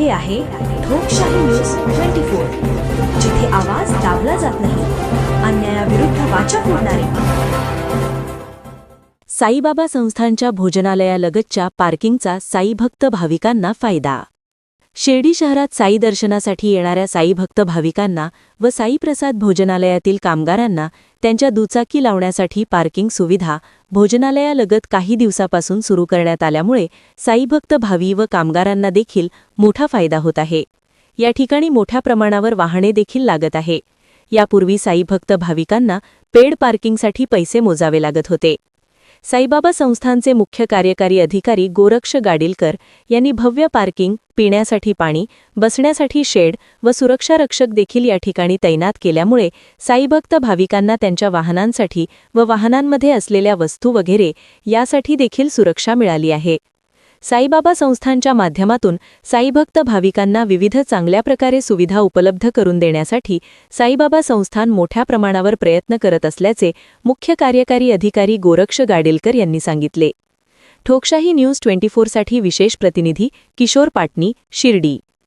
हे आहे ठोकशाही न्यूज 24, जिथे आवाज दाबला जात नाही, अन्यायाविरुद्ध वाचा फोडणारे. साईबाबा संस्थानच्या भोजनालयालगतच्या पार्किंगचा साईभक्त भाविकांना फायदा. शिर्डी शहरात साई दर्शनासाठी येणाऱ्या साईभक्त भाविकांना व साईप्रसाद भोजनालयातील कामगारांना त्यांच्या दुचाकी लावण्यासाठी पार्किंग सुविधा भोजनालयालगत काही दिवसापासून सुरू करण्यात आल्यामुळे साईभक्त भावी व कामगारांना देखील मोठा फायदा होत आहे. या ठिकाणी मोठ्या प्रमाणावर वाहने देखील लागत आहे. यापूर्वी साईभक्त भाविकांना पेड पार्किंगसाठी पैसे मोजावे लागत होते. साईबाबा संस्थानचे मुख्य कार्यकारी अधिकारी गोरक्ष गाडीलकर यांनी भव्य पार्किंग, पिण्यासाठी पाणी, बसण्यासाठी शेड व सुरक्षारक्षक देखील या ठिकाणी तैनात केल्यामुळे साईभक्त भाविकांना त्यांच्या वाहनांसाठी व वाहनांमध्ये असलेल्या वस्तू वगैरे यासाठी देखील सुरक्षा मिळाली आहे. साईबाबा संस्थानच्या माध्यमातून साईभक्त भाविकांना विविध चांगल्या प्रकारे सुविधा उपलब्ध करून देण्यासाठी साईबाबा संस्थान मोठ्या प्रमाणावर प्रयत्न करत असल्याचे मुख्य कार्यकारी अधिकारी गोरक्ष गाडीलकर यांनी सांगितले. ठोकशाही न्यूज 24 साठी विशेष प्रतिनिधी किशोर पाटणी, शिर्डी.